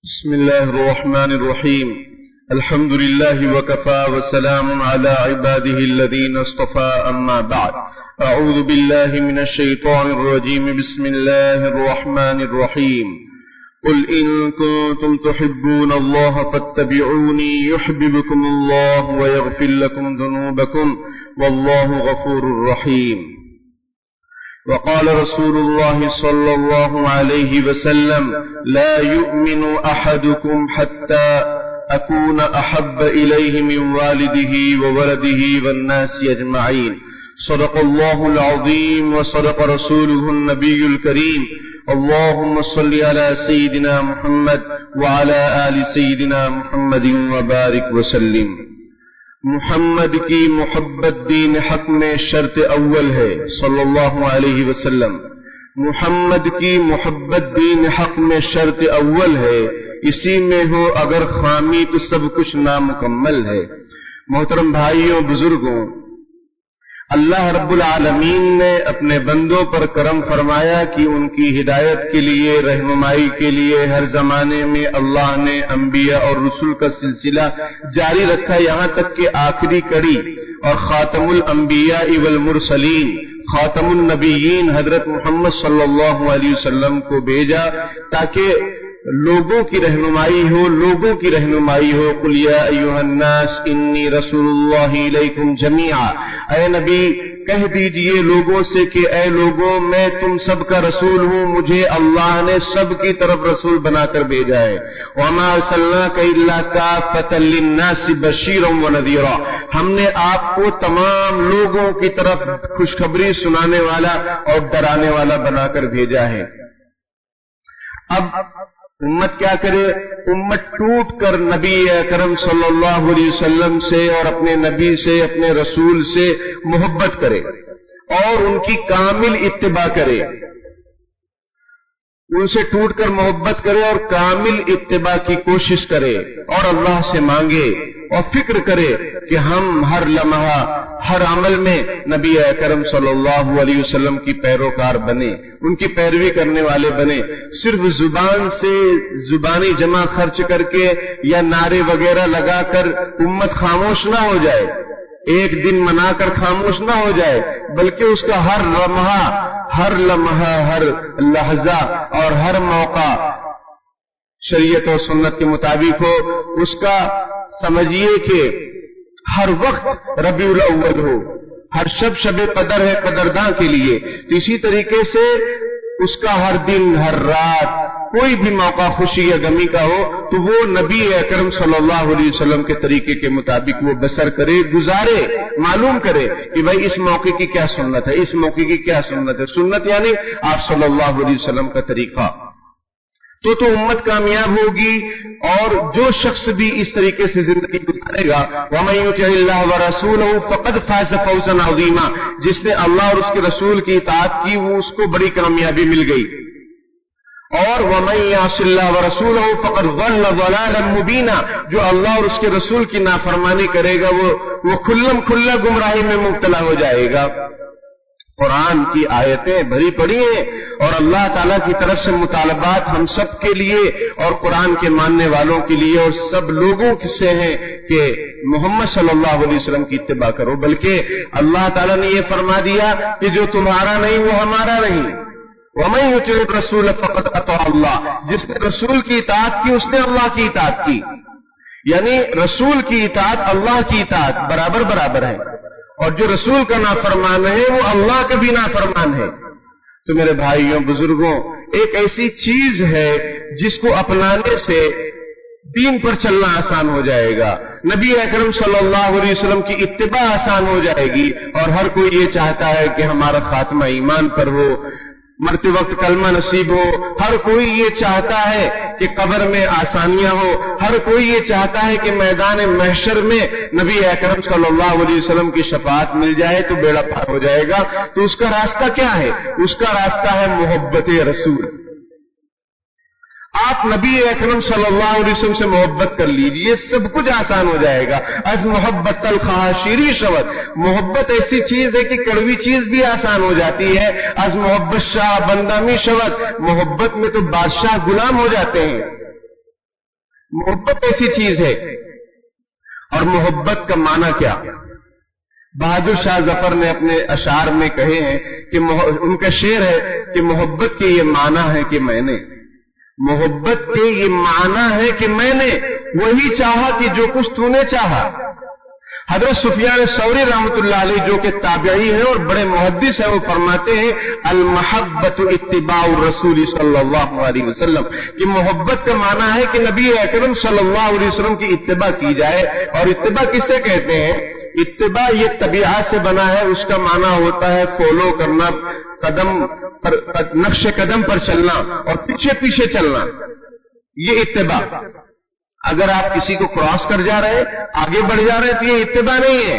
بسم الله الرحمن الرحيم. الحمد لله وكفى وسلام على عباده الذين اصطفى أما بعد. أعوذ بالله من الشيطان الرجيم. بسم الله الرحمن الرحيم. قل إن كنتم تحبون الله فاتبعوني يحببكم الله ويغفر لكم ذنوبكم والله غفور رحيم. وقال رسول الله صلى الله عليه وسلم: لا يؤمن أحدكم حتى أكون أحب إليه من والده وولده والناس أجمعين. صدق الله العظيم وصدق رسوله النبي الكريم. اللهم صل على سيدنا محمد وعلى آل سيدنا محمد وبارك وسلم. محمد کی محبت دین حق میں شرط اول ہے صلی اللہ علیہ وسلم. محمد کی محبت دین حق میں شرط اول ہے، اسی میں ہو اگر خامی تو سب کچھ نامکمل ہے. محترم بھائیوں بزرگوں، اللہ رب العالمین نے اپنے بندوں پر کرم فرمایا کہ ان کی ہدایت کے لیے، رہنمائی کے لیے ہر زمانے میں اللہ نے انبیاء اور رسول کا سلسلہ جاری رکھا، یہاں تک کہ آخری کڑی اور خاتم الانبیاء والمرسلین، خاتم النبیین حضرت محمد صلی اللہ علیہ وسلم کو بھیجا تاکہ لوگوں کی رہنمائی ہو، لوگوں کی رہنمائی ہو. قل یا ایھا الناس انی رسول اللہ الیکم جمیعا. اے نبی کہہ دیجئے لوگوں سے کہ اے لوگوں میں تم سب کا رسول ہوں، مجھے اللہ نے سب کی طرف رسول بنا کر بھیجا ہے. وما ارسلناک الا کافۃ للناس بشیرا ونذیرا. ہم نے آپ کو تمام لوگوں کی طرف خوشخبری سنانے والا اور ڈرانے والا بنا کر بھیجا ہے. اب امت کیا کرے؟ امت ٹوٹ کر نبی اکرم صلی اللہ علیہ وسلم سے اور اپنے نبی سے، اپنے رسول سے محبت کرے اور ان کی کامل اتباع کرے. ان سے ٹوٹ کر محبت کرے اور کامل اتباع کی کوشش کرے اور اللہ سے مانگے اور فکر کرے کہ ہم ہر لمحہ، ہر عمل میں نبی اکرم صلی اللہ علیہ وسلم کی پیروکار بنے، ان کی پیروی کرنے والے بنے. صرف زبان سے زبانی جمع خرچ کر کے یا نعرے وغیرہ لگا کر امت خاموش نہ ہو جائے، ایک دن منا کر خاموش نہ ہو جائے، بلکہ اس کا ہر لمحہ، ہر لحظہ اور ہر موقع شریعت و سنت کے مطابق ہو. اس کا سمجھیے کہ ہر وقت ربیع الاول ہو، ہر شب قدر ہے قدرداں کے لیے. تو اسی طریقے سے اس کا ہر دن، ہر رات، کوئی بھی موقع خوشی یا غمی کا ہو تو وہ نبی اکرم صلی اللہ علیہ وسلم کے طریقے کے مطابق وہ بسر کرے، گزارے، معلوم کرے کہ بھائی اس موقع کی کیا سنت ہے، اس موقع کی کیا سنت ہے. سنت یعنی آپ صلی اللہ علیہ وسلم کا طریقہ. تو امت کامیاب ہوگی. اور جو شخص بھی اس طریقے سے زندگی گزارے گا، وَمَن يُطِعِ اللَّهَ وَرَسُولَهُ فَقَدْ فَازَ فَوْزًا عَظِيمًا، جس نے اللہ اور اس کے رسول کی اطاعت کی وہ اس کو بڑی کامیابی مل گئی. اور وَمَن يَعْصِ اللَّهَ وَرَسُولَهُ فَقَدْ ضَلَّ ضَلَالًا مُبِينًا، جو اللہ اور اس کے رسول کی نافرمانی کرے گا وہ کھلا گمراہی میں مبتلا ہو جائے گا. قرآن کی آیتیں بھری پڑی ہیں اور اللہ تعالیٰ کی طرف سے مطالبات ہم سب کے لیے اور قرآن کے ماننے والوں کے لیے اور سب لوگوں سے ہیں کہ محمد صلی اللہ علیہ وسلم کی اتباع کرو. بلکہ اللہ تعالیٰ نے یہ فرما دیا کہ جو تمہارا نہیں وہ ہمارا نہیں. وَمَن يُطِعِ الرَّسُولَ فَقَدْ أَطَاعَ اللَّهَ، جس نے رسول کی اطاعت کی اس نے اللہ کی اطاعت کی. یعنی رسول کی اطاعت اللہ کی اطاعت برابر ہے، اور جو رسول کا نافرمان ہے وہ اللہ کا بھی نافرمان ہے. تو میرے بھائیوں بزرگوں، ایک ایسی چیز ہے جس کو اپنانے سے دین پر چلنا آسان ہو جائے گا، نبی اکرم صلی اللہ علیہ وسلم کی اتباع آسان ہو جائے گی. اور ہر کوئی یہ چاہتا ہے کہ ہمارا خاتمہ ایمان پر ہو، مرتے وقت کلمہ نصیب ہو. ہر کوئی یہ چاہتا ہے کہ قبر میں آسانیاں ہو. ہر کوئی یہ چاہتا ہے کہ میدان محشر میں نبی اکرم صلی اللہ علیہ وسلم کی شفاعت مل جائے تو بیڑا پار ہو جائے گا. تو اس کا راستہ کیا ہے؟ اس کا راستہ ہے محبت رسول. آپ نبی اکرم صلی اللہ علیہ وسلم سے محبت کر لیجئے، سب کچھ آسان ہو جائے گا. از محبت الخواہ شیریں شود، محبت ایسی چیز ہے کہ کڑوی چیز بھی آسان ہو جاتی ہے. از محبت شاہ بندہ می شود، محبت میں تو بادشاہ غلام ہو جاتے ہیں. محبت ایسی چیز ہے. اور محبت کا معنی کیا؟ بہادر شاہ ظفر نے اپنے اشعار میں کہے ہیں کہ ان کا شعر ہے کہ محبت کے یہ معنی ہے کہ میں نے، محبت کے یہ معنی ہے کہ میں نے وہی چاہا کہ جو کچھ تو نے چاہا. حضرت سفیان ثوری رحمۃ اللہ علیہ جو کہ تابعی ہیں اور بڑے محدث ہیں، وہ فرماتے ہیں المحبت اتباع الرسول صلی اللہ علیہ وسلم، کہ محبت کا معنی ہے کہ نبی اکرم صلی اللہ علیہ وسلم کی اتباع کی جائے. اور اتباع کس سے کہتے ہیں؟ اتباع یہ طبیعت سے بنا ہے، اس کا معنی ہوتا ہے فالو کرنا، قدم پر نقش قدم پر چلنا اور پیچھے پیچھے چلنا، یہ اتباع. اگر آپ کسی کو کراس کر جا رہے ہیں، آگے بڑھ جا رہے ہیں، تو یہ اتباع نہیں ہے.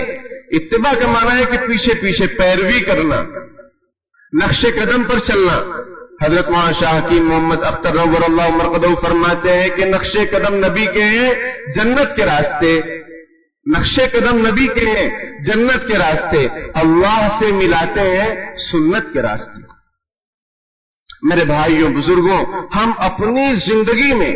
اتباع کا معنی ہے کہ پیچھے پیچھے پیروی کرنا، نقش قدم پر چلنا. حضرت مولانا شاہ حکیم محمد اختر نور اللہ مرقدہ فرماتے ہیں کہ نقش قدم نبی کے ہیں جنت کے راستے، نقش قدم نبی کے ہیں جنت کے راستے، اللہ سے ملاتے ہیں سنت کے راستے. میرے بھائیوں بزرگوں، ہم اپنی زندگی میں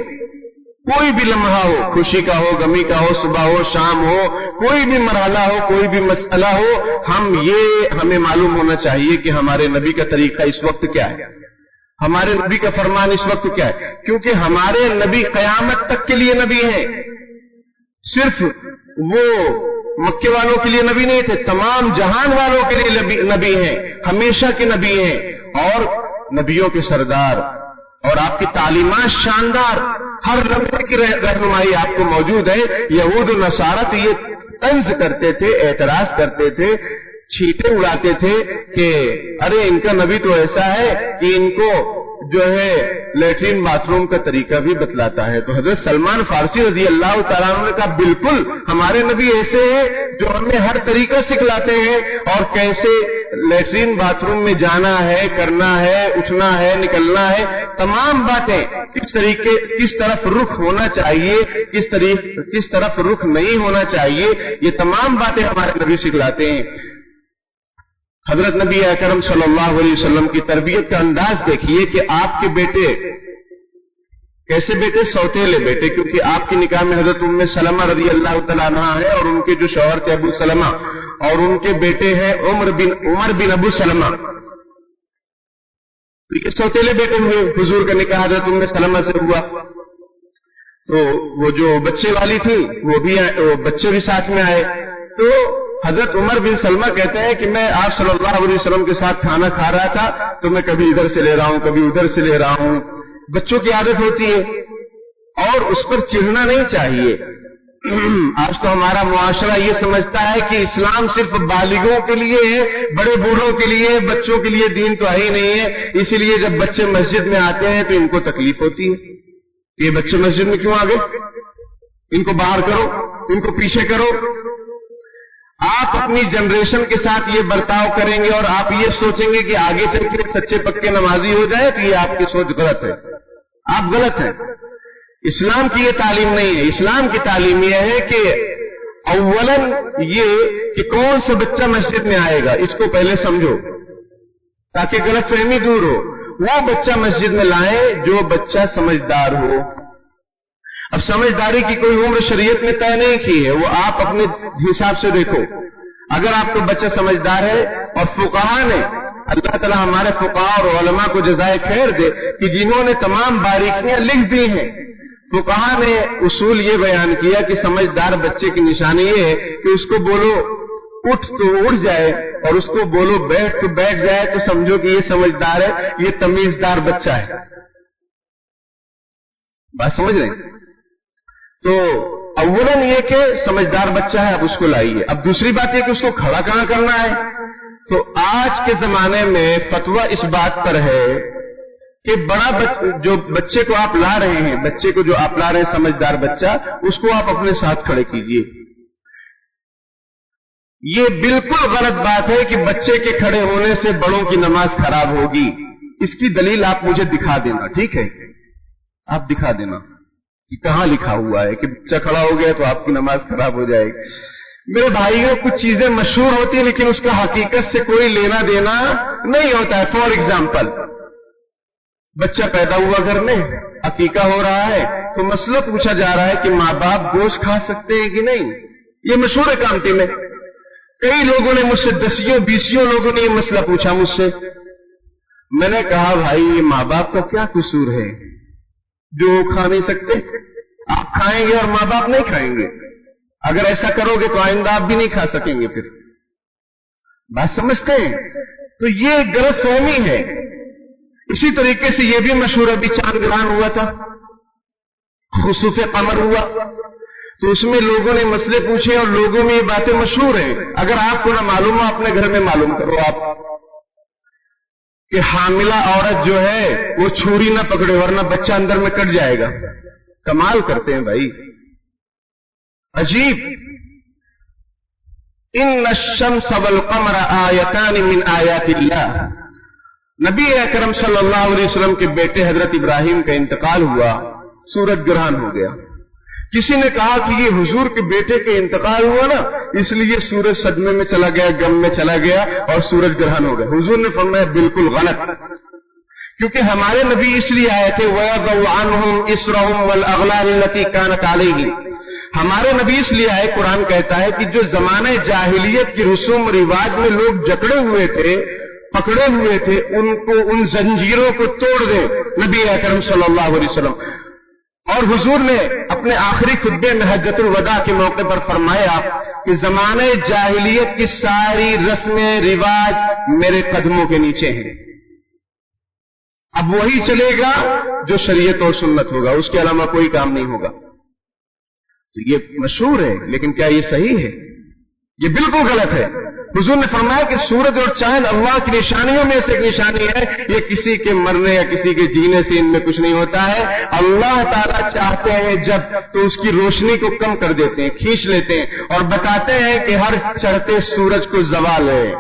کوئی بھی لمحہ ہو، خوشی کا ہو، غمی کا ہو، صبح ہو، شام ہو، کوئی بھی مرحلہ ہو، کوئی بھی مسئلہ ہو، ہمیں معلوم ہونا چاہیے کہ ہمارے نبی کا طریقہ اس وقت کیا ہے، ہمارے نبی کا فرمان اس وقت کیا ہے. کیونکہ ہمارے نبی قیامت تک کے لیے نبی ہیں. صرف وہ مکے والوں کے لیے نبی نہیں تھے، تمام جہان والوں کے لیے نبی ہیں، ہمیشہ کے نبی ہیں. اور نبیوں کے سردار اور آپ کی تعلیمات شاندار، ہر لمحے کی رہنمائی آپ کو موجود ہے. یہود و نصارہ تو یہ طنز کرتے تھے، اعتراض کرتے تھے، چھیٹے اڑاتے تھے کہ ارے ان کا نبی تو ایسا ہے کہ ان کو جو ہے لیٹرین باتھ روم کا طریقہ بھی بتلاتا ہے. تو حضرت سلمان فارسی رضی اللہ تعالیٰ عنہ نے کہا بالکل ہمارے نبی ایسے ہیں جو ہمیں ہر طریقہ سکھلاتے ہیں، اور کیسے لیٹرین باتھ روم میں جانا ہے، کرنا ہے، اٹھنا ہے، نکلنا ہے، تمام باتیں کس طرف رخ ہونا چاہیے، کس طرف رخ نہیں ہونا چاہیے، یہ تمام باتیں ہمارے نبی سکھلاتے ہیں. حضرت نبی اکرم صلی اللہ علیہ وسلم کی تربیت کا انداز دیکھیے کہ آپ کے بیٹے کیسے بیٹے؟ سوتیلے بیٹے، کیونکہ آپ کے نکاح میں حضرت ام سلمہ رضی اللہ تعالیٰ عنہ ہے، اور ان کے جو شوہر تھے ابو سلمہ، اور ان کے بیٹے ہیں عمر بن ابو سلمہ. تو یہ سوتیلے بیٹے ہوئے. حضور کا نکاح حضرت ام سلمہ سے ہوا، تو وہ جو بچے والی تھی وہ بچے بھی ساتھ میں آئے. تو حضرت عمر بن سلمہ کہتے ہیں کہ میں آپ صلی اللہ علیہ وسلم کے ساتھ کھانا کھا رہا تھا تو میں کبھی ادھر سے لے رہا ہوں، کبھی ادھر سے لے رہا ہوں. بچوں کی عادت ہوتی ہے اور اس پر چڑھنا نہیں چاہیے. آج تو ہمارا معاشرہ یہ سمجھتا ہے کہ اسلام صرف بالغوں کے لیے ہے، بڑے بوڑھوں کے لیے، بچوں کے لیے دین تو ہے ہی نہیں ہے. اسی لیے جب بچے مسجد میں آتے ہیں تو ان کو تکلیف ہوتی ہے کہ یہ بچے مسجد میں کیوں آ گئے، ان کو باہر کرو، ان کو پیچھے کرو. آپ اپنی جنریشن کے ساتھ یہ برتاؤ کریں گے اور آپ یہ سوچیں گے کہ آگے چل کے سچے پکے نمازی ہو جائے، تو یہ آپ کی سوچ غلط ہے، آپ غلط ہیں. اسلام کی یہ تعلیم نہیں ہے. اسلام کی تعلیم یہ ہے کہ اولاً یہ کہ کون سا بچہ مسجد میں آئے گا اس کو پہلے سمجھو تاکہ غلط فہمی دور ہو. وہ بچہ مسجد میں لائیں جو بچہ سمجھدار ہو. اب سمجھداری کی کوئی عمر شریعت نے طے نہیں کی ہے، وہ آپ اپنے حساب سے دیکھو. اگر آپ کو بچہ سمجھدار ہے، اور فقہاء نے، اللہ تعالیٰ ہمارے فقہاء اور علماء کو جزائے خیر دے کہ جنہوں نے تمام باریکیاں لکھ دی ہیں، فقہاء نے اصول یہ بیان کیا کہ سمجھدار بچے کی نشانی یہ ہے کہ اس کو بولو اٹھ تو اٹھ جائے، اور اس کو بولو بیٹھ تو بیٹھ جائے، تو سمجھو کہ یہ سمجھدار ہے، یہ تمیزدار بچہ ہے. بات سمجھ رہے ہیں؟ تو اولاً یہ کہ سمجھدار بچہ ہے، اب اس کو لائیے. اب دوسری بات یہ کہ اس کو کھڑا کہاں کرنا ہے. تو آج کے زمانے میں فتویٰ اس بات پر ہے کہ جو بچے کو آپ لا رہے ہیں، بچے کو جو آپ لا رہے ہیں سمجھدار بچہ، اس کو آپ اپنے ساتھ کھڑے کیجئے. یہ بالکل غلط بات ہے کہ بچے کے کھڑے ہونے سے بڑوں کی نماز خراب ہوگی. اس کی دلیل آپ مجھے دکھا دینا، ٹھیک ہے؟ آپ دکھا دینا کہ کہاں لکھا ہوا ہے کہ بچہ کھڑا ہو گیا تو آپ کی نماز خراب ہو جائے گی. میرے بھائیوں، کچھ چیزیں مشہور ہوتی ہیں لیکن اس کا حقیقت سے کوئی لینا دینا نہیں ہوتا ہے. فار ایگزامپل، بچہ پیدا ہوا گھر میں، عقیقہ ہو رہا ہے، تو مسئلہ پوچھا جا رہا ہے کہ ماں باپ گوشت کھا سکتے ہیں کہ نہیں. یہ مشہور ہے کامتی میں. کئی لوگوں نے مجھ سے 10-20 لوگوں نے یہ مسئلہ پوچھا مجھ سے. میں نے کہا بھائی یہ ماں باپ کا کیا قصور ہے جو کھا نہیں سکتے؟ آپ کھائیں گے اور ماں باپ نہیں کھائیں گے. اگر ایسا کرو گے تو آئندہ آپ بھی نہیں کھا سکیں گے. پھر بات سمجھتے ہیں؟ تو یہ غلط فہمی ہے. اسی طریقے سے یہ بھی مشہور ہے، ابھی چاند گرہن ہوا تھا، خسوف قمر ہوا، تو اس میں لوگوں نے مسئلے پوچھے اور لوگوں میں یہ باتیں مشہور ہیں. اگر آپ کو نہ معلوم ہو اپنے گھر میں معلوم کرو آپ کہ حاملہ عورت جو ہے وہ چھری نہ پکڑے ورنہ بچہ اندر میں کٹ جائے گا. کمال کرتے ہیں بھائی، عجیب. ان الشمس والقمر آیتان من آیات اللہ. نبی اکرم صلی اللہ علیہ وسلم کے بیٹے حضرت ابراہیم کا انتقال ہوا، سورج گرہن ہو گیا. کسی نے کہا کہ یہ حضور کے بیٹے کے انتقال ہوا نا اس لیے سورج صدمے میں چلا گیا، غم میں چلا گیا اور سورج گرہن ہو گیا. حضور نے فرمایا بالکل غلط، کیونکہ ہمارے نبی اس لیے آئے تھے وَيَضَعُ عَنْهُمْ إِصْرَهُمْ وَالْأَغْلَالَ الَّتِي كَانَتْ عَلَيْهِمْ. ہمارے نبی اس لیے آئے، قرآن کہتا ہے کہ جو زمانے جاہلیت کی رسوم رواج میں لوگ جکڑے ہوئے تھے، پکڑے ہوئے تھے، ان زنجیروں کو توڑ دیں نبی اکرم صلی اللہ علیہ وسلم. اور حضور نے اپنے آخری خطبے میں حجۃ الوداع کے موقع پر فرمایا کہ زمانے جاہلیت کی ساری رسمیں رواج میرے قدموں کے نیچے ہیں. اب وہی چلے گا جو شریعت اور سنت ہوگا، اس کے علاوہ کوئی کام نہیں ہوگا. تو یہ مشہور ہے، لیکن کیا یہ صحیح ہے؟ یہ بالکل غلط ہے. حضور نے فرمایا کہ سورج اور چاند اللہ کی نشانیوں میں سے ایک نشانی ہے. یہ کسی کے مرنے یا کسی کے جینے سے ان میں کچھ نہیں ہوتا ہے. اللہ تعالیٰ چاہتے ہیں جب تو اس کی روشنی کو کم کر دیتے ہیں، کھینچ لیتے ہیں اور بتاتے ہیں کہ ہر چڑھتے سورج کو زوال ہے،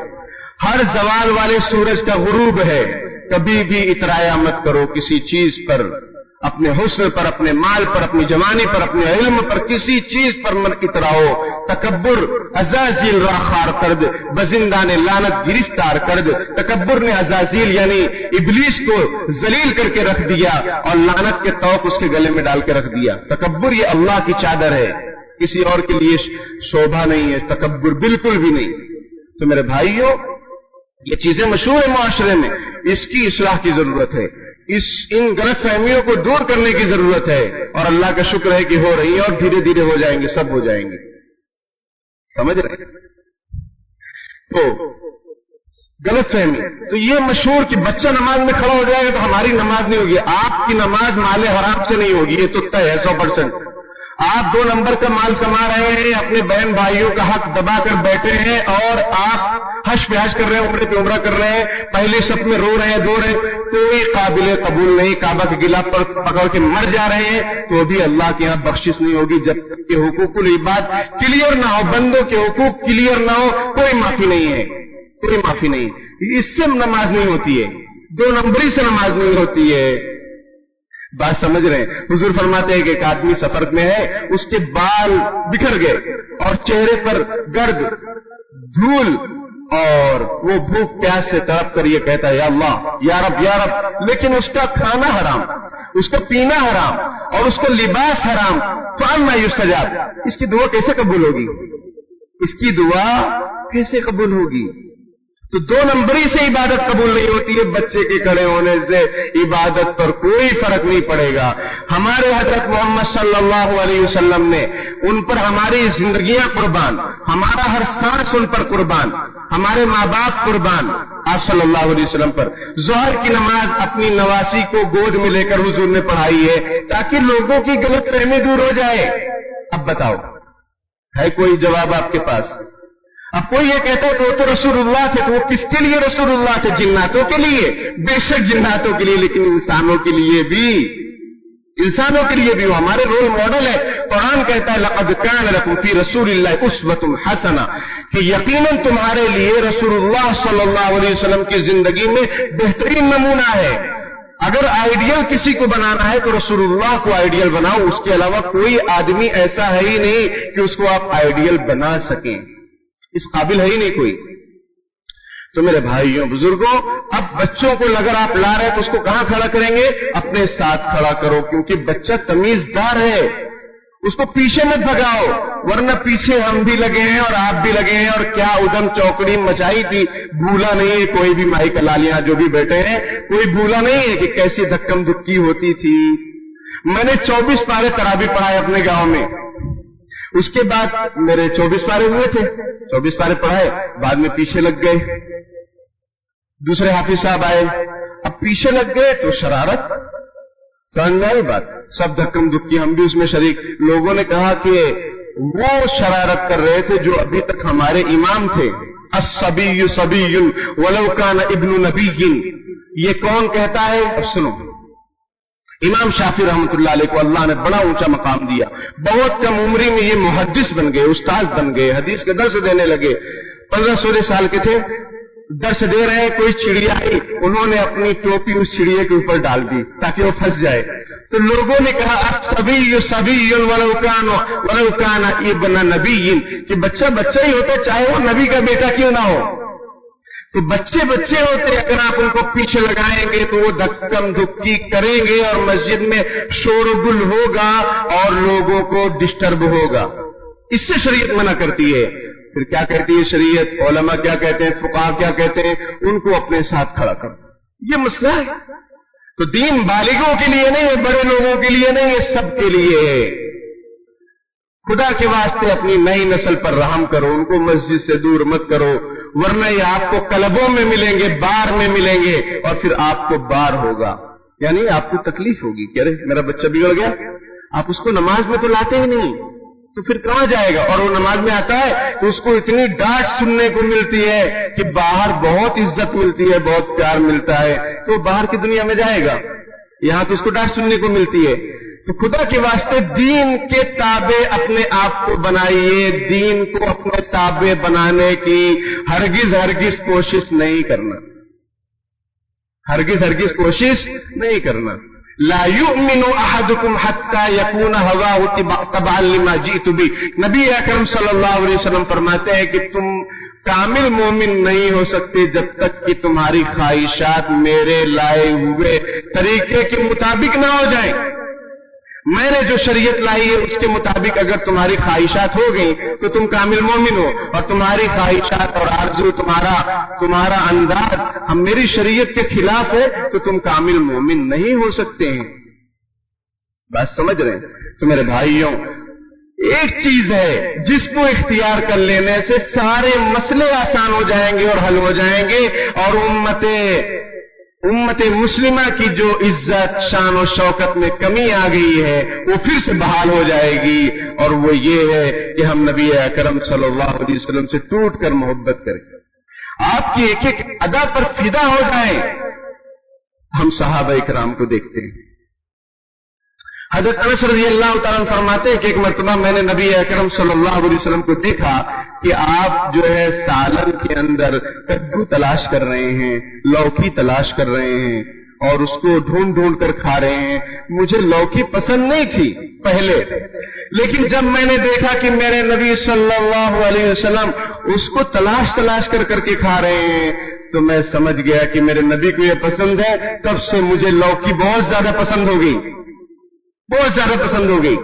ہر زوال والے سورج کا غروب ہے. کبھی بھی اترایا مت کرو کسی چیز پر، اپنے حسن پر، اپنے مال پر، اپنی جوانی پر، اپنے علم پر، کسی چیز پر مت اتراؤ. تکبر عزازیل را خار کرد، بزندان لعنت گرفتار کرد. تکبر نے عزازیل یعنی ابلیس کو ذلیل کر کے رکھ دیا اور لعنت کے توق اس کے گلے میں ڈال کے رکھ دیا. تکبر یہ اللہ کی چادر ہے، کسی اور کے لیے شوبھا نہیں ہے تکبر، بالکل بھی نہیں. تو میرے بھائیوں، یہ چیزیں مشہور ہیں معاشرے میں، اس کی اصلاح کی ضرورت ہے، ان غلط فہمیوں کو دور کرنے کی ضرورت ہے. اور اللہ کا شکر ہے کہ ہو رہی ہے اور دھیرے دھیرے ہو جائیں گے، سب ہو جائیں گے. سمجھ رہے ہیں؟ تو غلط فہمی تو یہ مشہور کہ بچہ نماز میں کھڑا ہو جائے گا تو ہماری نماز نہیں ہوگی. آپ کی نماز مال حرام سے نہیں ہوگی، یہ تو طے ہے 100%. آپ 2 نمبر کا مال کما رہے ہیں، اپنے بہن بھائیوں کا حق دبا کر بیٹھے ہیں اور آپ حج پہ حج کر رہے ہیں، عمرے پہ عمرہ کر رہے ہیں، پہلے صف میں رو رہے ہیں، دو رہے ہیں، کوئی قابل قبول نہیں. کعبہ کے گلا پر پکڑ کے مر جا رہے ہیں تو بھی اللہ کے یہاں بخشش نہیں ہوگی جب تک کہ حقوق العباد کلیئر نہ ہو، بندوں کے حقوق کلیئر نہ ہو. کوئی معافی نہیں ہے، کوئی معافی نہیں. اس سے نماز نہیں ہوتی ہے، 2 نمبری سے نماز نہیں ہوتی ہے. بات سمجھ رہے ہیں؟ حضور فرماتے ہیں کہ ایک آدمی سفر میں ہے، اس کے بال بکھر گئے اور چہرے پر گرد، دھول، اور وہ بھوک پیاس سے تڑپ کر یہ کہتا ہے یا اللہ، یا رب، یا رب. لیکن اس کا کھانا حرام، اس کا پینا حرام اور اس کا لباس حرام. فانا یستجاب. اس کی دعا کیسے قبول ہوگی؟ اس کی دعا کیسے قبول ہوگی؟ تو 2 نمبری سے عبادت قبول نہیں ہوتی ہے. بچے کے کھڑے ہونے سے عبادت پر کوئی فرق نہیں پڑے گا. ہمارے حضرت محمد صلی اللہ علیہ وسلم نے ان پر ہماری زندگیاں قربان، ہمارا ہر سانس ان پر قربان، ہمارے ماں باپ قربان، آپ صلی اللہ علیہ وسلم پر. ظہر کی نماز اپنی نواسی کو گود میں لے کر حضور نے پڑھائی ہے تاکہ لوگوں کی غلط فہمی دور ہو جائے. اب بتاؤ، ہے کوئی جواب آپ کے پاس؟ اب کوئی یہ کہتا ہے کہ وہ تو رسول اللہ تھے، تو وہ کس کے لیے رسول اللہ تھے؟ جناتوں کے لیے. بے شک جناتوں کے لیے، لیکن انسانوں کے لیے بھی، انسانوں کے لیے بھی وہ ہمارے رول ماڈل ہے. قرآن کہتا ہے لقد کان لکم فی رسول اللہ اسوۃ حسنہ، کہ یقیناً تمہارے لیے رسول اللہ صلی اللہ علیہ وسلم کی زندگی میں بہترین نمونہ ہے. اگر آئیڈیل کسی کو بنانا ہے تو رسول اللہ کو آئیڈیل بناؤ، اس کے علاوہ کوئی آدمی ایسا ہے ہی نہیں کہ اس کو آپ آئیڈیل بنا سکیں، اس قابل ہے ہی نہیں کوئی. تو میرے بھائیوں بزرگوں، اب بچوں کو اگر آپ لا رہے تو اس کو کہاں کھڑا کریں گے؟ اپنے ساتھ کھڑا کرو، کیونکہ بچہ تمیزدار ہے، اس کو پیچھے مت بھگاؤ، ورنہ پیچھے ہم بھی لگے ہیں اور آپ بھی لگے ہیں، اور کیا ادم چوکڑی مچائی تھی، بھولا نہیں ہے کوئی بھی مائی کلالیاں جو بھی بیٹھے ہیں، کوئی بھولا نہیں ہے کہ کیسی دھکم دھکی ہوتی تھی۔ میں نے 24 پارے تراویح پڑھائے اپنے گاؤں میں، اس کے بعد میرے 24 پارے ہوئے تھے، 24 پارے پڑھائے، بعد میں پیچھے لگ گئے، دوسرے حافظ صاحب آئے، اب پیچھے لگ گئے تو شرارت، سمجھ میں آئی بات، سب دھکم دھکی، ہم بھی اس میں شریک۔ لوگوں نے کہا کہ وہ شرارت کر رہے تھے جو ابھی تک ہمارے امام تھے، الصبی صبی ولو کان ابن نبی، یہ کون کہتا ہے؟ اب سنو، امام شافعی رحمۃ اللہ علیہ کو اللہ نے بڑا اونچا مقام دیا، بہت کم عمری میں یہ محدث بن گئے، استاد بن گئے، حدیث کے درس دینے لگے، 15-16 سال کے تھے، درس دے رہے ہیں، کوئی چڑیا آئی، انہوں نے اپنی ٹوپی اس چڑیے کے اوپر ڈال دی تاکہ وہ پھنس جائے، تو لوگوں نے کہا الصبی صبی ولو کان ابن نبی، کہ بچہ بچہ ہی ہوتا چاہے وہ نبی کا بیٹا کیوں نہ ہو، تو بچے بچے ہوتے، اگر آپ ان کو پیچھے لگائیں گے تو وہ دھکم دھکی کریں گے اور مسجد میں شور و گل ہوگا اور لوگوں کو ڈسٹرب ہوگا، اس سے شریعت منع کرتی ہے۔ پھر کیا کہتی ہے شریعت، علماء کیا کہتے ہیں، فقہاء کیا کہتے ہیں، ان کو اپنے ساتھ کھڑا کرو، یہ مسئلہ ہے۔ تو دین بالغوں کے لیے نہیں ہے، بڑے لوگوں کے لیے نہیں ہے، سب کے لیے ہے۔ خدا کے واسطے اپنی نئی نسل پر رحم کرو، ان کو مسجد سے دور مت کرو، ورنہ یہ آپ کو کلبوں میں ملیں گے، بار میں ملیں گے، اور پھر آپ کو بار ہوگا، یعنی آپ کو تکلیف ہوگی کہ ارے میرا بچہ بگڑ گیا، آپ اس کو نماز میں تو لاتے ہی نہیں، تو پھر کہاں جائے گا؟ اور وہ نماز میں آتا ہے تو اس کو اتنی ڈانٹ سننے کو ملتی ہے کہ باہر بہت عزت ملتی ہے، بہت پیار ملتا ہے، تو باہر کی دنیا میں جائے گا، یہاں تو اس کو ڈانٹ سننے کو ملتی ہے۔ تو خدا کے واسطے دین کے تابع اپنے آپ کو بنائیے، دین کو اپنے تابع بنانے کی ہرگز کوشش نہیں کرنا، ہرگز کوشش نہیں کرنا۔ لا یؤمن احدکم حتی یکون ہواہ تبعا لما جئت بہ، نبی اکرم صلی اللہ علیہ وسلم فرماتے ہیں کہ تم کامل مومن نہیں ہو سکتے جب تک کہ تمہاری خواہشات میرے لائے ہوئے طریقے کے مطابق نہ ہو جائیں۔ میں نے جو شریعت لائی ہے اس کے مطابق اگر تمہاری خواہشات ہو گئی تو تم کامل مومن ہو، اور تمہاری خواہشات اور آرزو، تمہارا انداز ہم میری شریعت کے خلاف ہے تو تم کامل مومن نہیں ہو سکتے ہیں۔ بات سمجھ رہے ہیں؟ تو میرے بھائیوں، ایک چیز ہے جس کو اختیار کر لینے سے سارے مسئلے آسان ہو جائیں گے اور حل ہو جائیں گے، اور امت مسلمہ کی جو عزت، شان و شوکت میں کمی آ گئی ہے وہ پھر سے بحال ہو جائے گی، اور وہ یہ ہے کہ ہم نبی اکرم صلی اللہ علیہ وسلم سے ٹوٹ کر محبت کریں، آپ کی ایک ایک ادا پر فدا ہو جائیں۔ ہم صحابہ کرام کو دیکھتے ہیں، حضرت انس رضی اللہ تعالیٰ عنہ فرماتے ہیں کہ ایک مرتبہ میں نے نبی اکرم صلی اللہ علیہ وسلم کو دیکھا کہ آپ جو ہے سالن کے اندر کدو تلاش کر رہے ہیں، لوکی تلاش کر رہے ہیں، اور اس کو ڈھونڈ ڈھونڈ کر کھا رہے ہیں۔ مجھے لوکی پسند نہیں تھی پہلے، لیکن جب میں نے دیکھا کہ میرے نبی صلی اللہ علیہ وسلم اس کو تلاش کر کے کھا رہے ہیں تو میں سمجھ گیا کہ میرے نبی کو یہ پسند ہے، تب سے مجھے لوکی بہت زیادہ پسند ہو گئی، بہت زیادہ پسند ہو گئی۔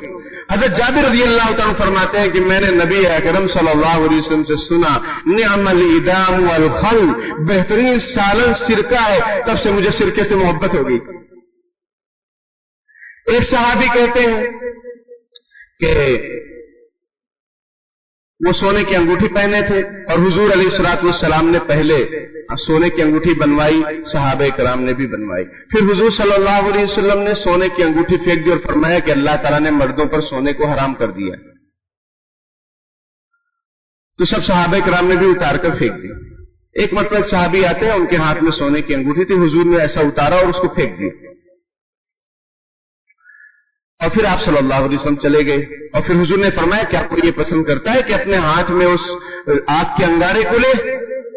حضرت جابر رضی اللہ تعالیٰ فرماتے ہیں کہ میں نے نبی اکرم صلی اللہ علیہ وسلم سے سنا، نعم الادام والخل، بہترین سالن سرکہ ہے، تب سے مجھے سرکے سے محبت ہو گئی۔ ایک صحابی کہتے ہیں کہ وہ سونے کی انگوٹھی پہنے تھے، اور حضور علیہ الصلوۃ والسلام نے پہلے سونے کی انگوٹھی بنوائی، صحابہ کرام نے بھی بنوائی، پھر حضور صلی اللہ علیہ وسلم نے سونے کی انگوٹھی پھینک دی اور فرمایا کہ اللہ تعالیٰ نے مردوں پر سونے کو حرام کر دیا، تو سب صحابہ کرام نے بھی اتار کر پھینک دی۔ ایک مرتبہ ایک صحابی آتے ہیں، ان کے ہاتھ میں سونے کی انگوٹھی تھی، حضور نے ایسا اتارا اور اس کو پھینک دیا، اور پھر آپ صلی اللہ علیہ وسلم چلے گئے، اور پھر حضور نے فرمایا کہ آپ کو یہ پسند کرتا ہے کہ اپنے ہاتھ میں اس آگ کے انگارے کو لے؟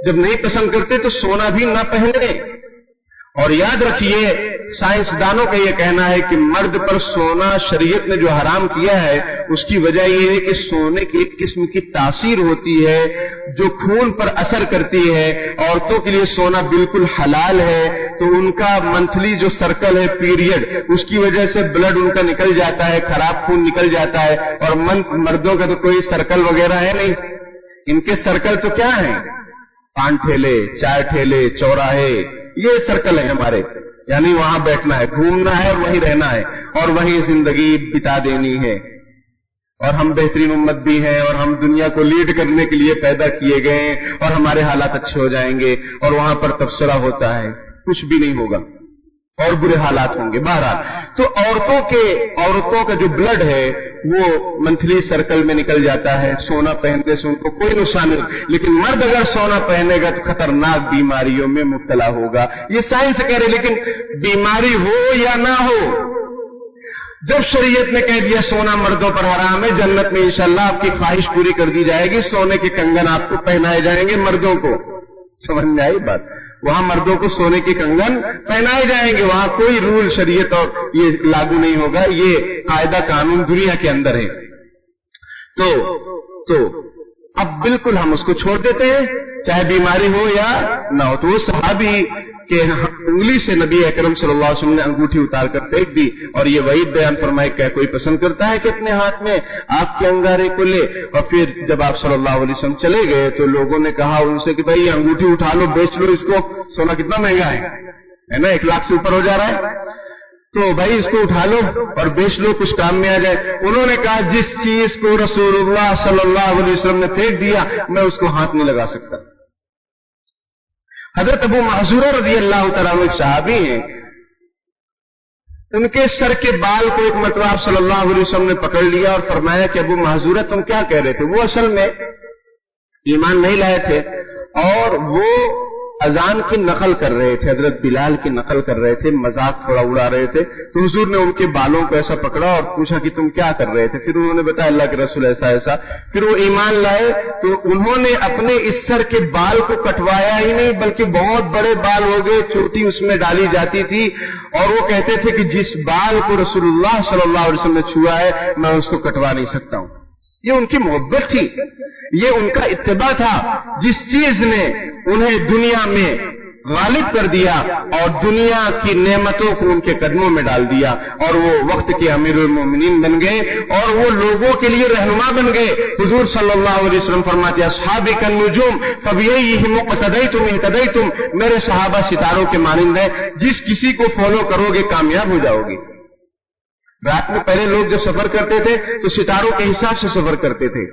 جب نہیں پسند کرتے تو سونا بھی نہ پہنے، اور یاد رکھیے سائنسدانوں کا یہ کہنا ہے کہ مرد پر سونا شریعت نے جو حرام کیا ہے اس کی وجہ یہ ہے کہ سونے کی ایک قسم کی تاثیر ہوتی ہے جو خون پر اثر کرتی ہے. عورتوں کے لیے سونا بالکل حلال ہے تو ان کا منتھلی جو سرکل ہے پیریڈ اس کی وجہ سے بلڈ ان کا نکل جاتا ہے, خراب خون نکل جاتا ہے. اور مردوں کا تو کوئی سرکل وغیرہ ہے نہیں, ان کے سرکل تو کیا ہیں, پان ٹھیلے, چائے ٹھیلے, چوراہے, یہ سرکل ہے ہمارے. یعنی وہاں بیٹھنا ہے, گھومنا ہے اور وہیں رہنا ہے اور وہیں زندگی بتا دینی ہے. اور ہم بہترین امت بھی ہیں اور ہم دنیا کو لیڈ کرنے کے لیے پیدا کیے گئے ہیں اور ہمارے حالات اچھے ہو جائیں گے اور وہاں پر تبصرہ ہوتا ہے, کچھ بھی نہیں ہوگا اور برے حالات ہوں گے. بہرحال تو عورتوں کا جو بلڈ ہے وہ منتھلی سرکل میں نکل جاتا ہے. سونا پہننے سے ان کو کوئی نقصان نہیں, لیکن مرد اگر سونا پہنے گا تو خطرناک بیماریوں میں مبتلا ہوگا. یہ سائنس کہہ رہے, لیکن بیماری ہو یا نہ ہو, جب شریعت نے کہہ دیا سونا مردوں پر حرام ہے, جنت میں انشاءاللہ آپ کی خواہش پوری کر دی جائے گی. سونے کے کنگن آپ کو پہنائے جائیں گے مردوں کو. سمجھ میں آئی بات؟ وہاں مردوں کو سونے کے کنگن پہنائے جائیں گے, وہاں کوئی رول شریعت اور یہ لاگو نہیں ہوگا. یہ قاعدہ قانون دنیا کے اندر ہے. تو اب بالکل ہم اس کو چھوڑ دیتے ہیں چاہے بیماری ہو یا نہ ہو. تو وہ صحابی کہ انگلی سے نبی اکرم صلی اللہ علیہ وسلم نے انگوٹھی اتار کر پھینک دی اور یہ وعید بیان فرمائے کہ کوئی پسند کرتا ہے کہ اپنے ہاتھ میں آپ کے انگارے کو لے. اور پھر جب آپ صلی اللہ علیہ وسلم چلے گئے تو لوگوں نے کہا ان سے کہ بھائی یہ انگوٹھی اٹھا لو, بیچ لو اس کو, سونا کتنا مہنگا ہے نا, 1 لاکھ سے اوپر ہو جا رہا ہے, تو بھائی اس کو اٹھا لو اور بیچ لو, کچھ کام میں آ جائے. انہوں نے کہا جس چیز کو رسول اللہ صلی اللہ علیہ وسلم نے پھینک دیا میں اس کو ہاتھ نہیں لگا سکتا. حضرت ابو محذورہ رضی اللہ تعالیٰ عنہ ایک صحابی ہیں, ان کے سر کے بال کو ایک مرتبہ آپ صلی اللہ علیہ وسلم نے پکڑ لیا اور فرمایا کہ ابو محذورہ تم کیا کہہ رہے تھے. وہ اصل میں ایمان نہیں لائے تھے اور وہ اذان کی نقل کر رہے تھے, حضرت بلال کی نقل کر رہے تھے, مذاق تھوڑا اڑا رہے تھے. تو حضور نے ان کے بالوں کو ایسا پکڑا اور پوچھا کہ تم کیا کر رہے تھے. پھر انہوں نے بتایا اللہ کے رسول ایسا ایسا. پھر وہ ایمان لائے تو انہوں نے اپنے اس سر کے بال کو کٹوایا ہی نہیں بلکہ بہت بڑے بال ہو گئے, چوٹی اس میں ڈالی جاتی تھی اور وہ کہتے تھے کہ جس بال کو رسول اللہ صلی اللہ علیہ وسلم نے چھوا ہے میں اس کو کٹوا نہیں سکتا ہوں. یہ ان کی محبت تھی, یہ ان کا اتباع تھا. جس چیز نے انہیں دنیا میں غالب کر دیا اور دنیا کی نعمتوں کو ان کے قدموں میں ڈال دیا اور وہ وقت کے امیر المومنین بن گئے اور وہ لوگوں کے لیے رہنما بن گئے. حضور صلی اللہ علیہ وسلم فرماتے ہیں اصحابی کالنجوم فبأیہم اقتدیتم اہتدیتم, میرے صحابہ ستاروں کے مانند ہیں, جس کسی کو فالو کرو گے کامیاب ہو جاؤ گے. رات میں پہلے لوگ جب سفر کرتے تھے تو ستاروں کے حساب سے سفر کرتے تھے.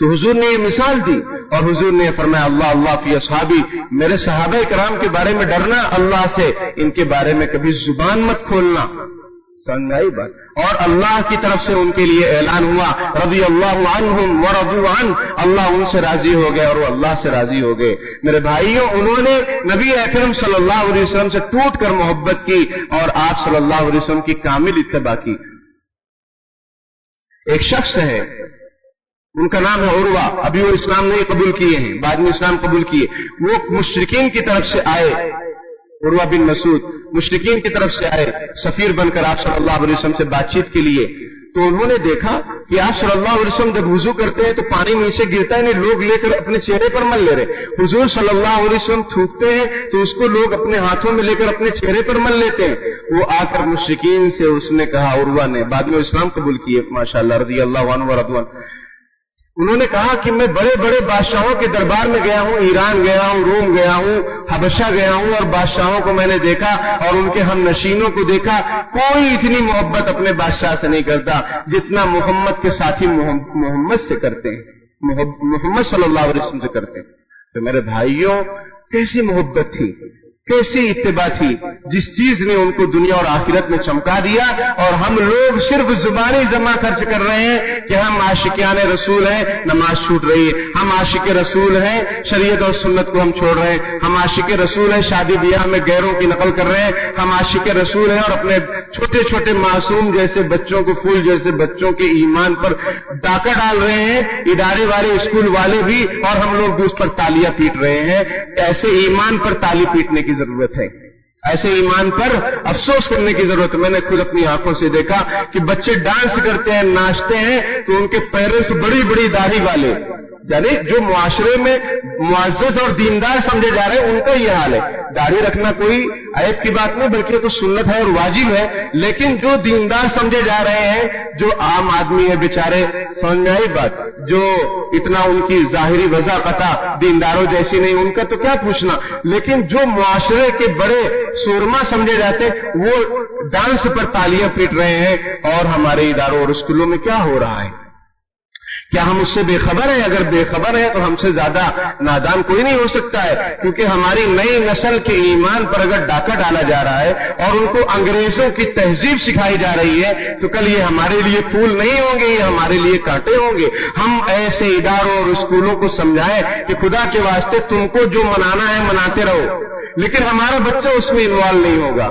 تو حضور نے یہ مثال دی اور حضور نے فرمایا اللہ اللہ فی اصحابی, میرے صحابہ کرام کے بارے میں ڈرنا اللہ سے, ان کے بارے میں کبھی زبان مت کھولنا. سمجھ آئی بات؟ اور اللہ کی طرف سے ان کے لیے اعلان ہوا رضی اللہ عنہم ورضوا عنہ, اللہ ان سے راضی ہو گئے اور وہ اللہ سے راضی ہو گئے. میرے بھائیوں, انہوں نے نبی اکرم صلی اللہ علیہ وسلم سے ٹوٹ کر محبت کی اور آپ صلی اللہ علیہ وسلم کی کامل اتباع کی. ایک شخص ہے ان کا نام ہے عروہ, ابھی وہ اسلام نہیں قبول کیے ہیں, بعد میں اسلام قبول کیے. وہ مشرکین کی طرف سے آئے, عروہ بن مسعود مشرکین کی طرف سے آئے سفیر بن کر آپ صلی اللہ علیہ وسلم سے بات چیت کے لیے. تو انہوں نے دیکھا کہ آپ صلی اللہ علیہ وسلم جب وضو کرتے ہیں تو پانی نیچے گرتا ہے نہیں, لوگ لے کر اپنے چہرے پر مل لے رہے. حضور صلی اللہ علیہ وسلم تھوکتے ہیں تو اس کو لوگ اپنے ہاتھوں میں لے کر اپنے چہرے پر مل لیتے ہیں. وہ آ کر مشرکین سے اس نے کہا, عروہ نے, بعد میں اسلام قبول کیے ماشاءاللہ رضی اللہ عنہ ورضوا عنہ, انہوں نے کہا کہ میں بڑے بڑے بادشاہوں کے دربار میں گیا ہوں, ایران گیا ہوں, روم گیا ہوں, حبشہ گیا ہوں, اور بادشاہوں کو میں نے دیکھا اور ان کے ہم نشینوں کو دیکھا, کوئی اتنی محبت اپنے بادشاہ سے نہیں کرتا جتنا محمد کے ساتھی محمد سے کرتے ہیں, محمد صلی اللہ علیہ وسلم سے کرتے ہیں. تو میرے بھائیوں, کیسی محبت تھی, کیسی اتباع تھی, جس چیز نے ان کو دنیا اور آخرت میں چمکا دیا. اور ہم لوگ صرف زبانی جمع خرچ کر رہے ہیں کہ ہم عاشقان رسول ہیں, نماز چھوٹ رہی ہے. ہم عاشق رسول ہیں, شریعت اور سنت کو ہم چھوڑ رہے ہیں. ہم عاشق رسول ہیں, شادی بیاہ میں غیروں کی نقل کر رہے ہیں. ہم عاشق رسول ہیں اور اپنے چھوٹے چھوٹے معصوم جیسے بچوں کو, پھول جیسے بچوں کے ایمان پر ڈاکہ ڈال رہے ہیں, ادارے والے, اسکول والے بھی, اور ہم لوگ بھی اس پر تالیاں پیٹ رہے ہیں. ایسے ایمان پر تالی پیٹنے کی ضرورت ہے. ایسے ایمان پر افسوس کرنے کی ضرورت ہے۔ میں نے خود اپنی آنکھوں سے دیکھا کہ بچے ڈانس کرتے ہیں، ناچتے ہیں، تو ان کے پیرنٹس بڑی بڑی داڑھی والے، یعنی جو معاشرے میں معزز اور دیندار سمجھے جا رہے ہیں ان کا یہ حال ہے۔ داڑھی رکھنا کوئی عیب کی بات نہیں بلکہ تو سنت ہے اور واجب ہے، لیکن جو دیندار سمجھے جا رہے ہیں، جو عام آدمی ہے بیچارے، سمجھ میں آئی بات، جو اتنا ان کی ظاہری وضاحت دینداروں جیسی نہیں، ان کا تو کیا پوچھنا، لیکن جو معاشرے کے بڑے سورما سمجھے جاتے وہ ڈانس پر تالیاں پیٹ رہے ہیں، اور ہمارے اداروں اور اسکولوں میں کیا ہو رہا ہے؟ کیا ہم اس سے بے خبر ہیں؟ اگر بے خبر ہیں تو ہم سے زیادہ نادان کوئی نہیں ہو سکتا ہے، کیونکہ ہماری نئی نسل کے ایمان پر اگر ڈاکہ ڈالا جا رہا ہے اور ان کو انگریزوں کی تہذیب سکھائی جا رہی ہے تو کل یہ ہمارے لیے پھول نہیں ہوں گے، یہ ہمارے لیے کانٹے ہوں گے۔ ہم ایسے اداروں اور اسکولوں کو سمجھائیں کہ خدا کے واسطے تم کو جو منانا ہے مناتے رہو، لیکن ہمارا بچہ اس میں انوالو نہیں ہوگا،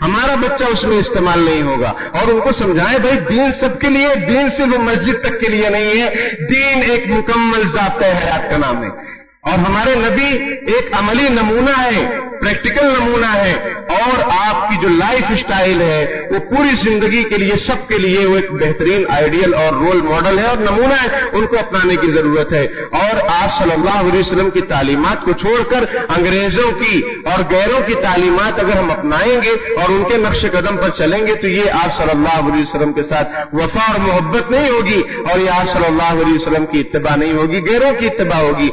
ہمارا بچہ اس میں استعمال نہیں ہوگا، اور ان کو سمجھائیں بھائی دین سب کے لیے، دین صرف مسجد تک کے لیے نہیں ہے، دین ایک مکمل ضابطۂ حیات کا نام ہے، اور ہمارے نبی ایک عملی نمونہ ہے، پریکٹیکل نمونہ ہے، اور آپ کی جو لائف سٹائل ہے وہ پوری زندگی کے لیے، سب کے لیے وہ ایک بہترین آئیڈیل اور رول ماڈل ہے اور نمونہ ہے، ان کو اپنانے کی ضرورت ہے۔ اور آپ صلی اللہ علیہ وسلم کی تعلیمات کو چھوڑ کر انگریزوں کی اور غیروں کی تعلیمات اگر ہم اپنائیں گے اور ان کے نقش قدم پر چلیں گے تو یہ آپ صلی اللہ علیہ وسلم کے ساتھ وفا اور محبت نہیں ہوگی، اور یہ آپ صلی اللہ علیہ وسلم کی اتباع نہیں ہوگی، غیروں کی اتباع ہوگی۔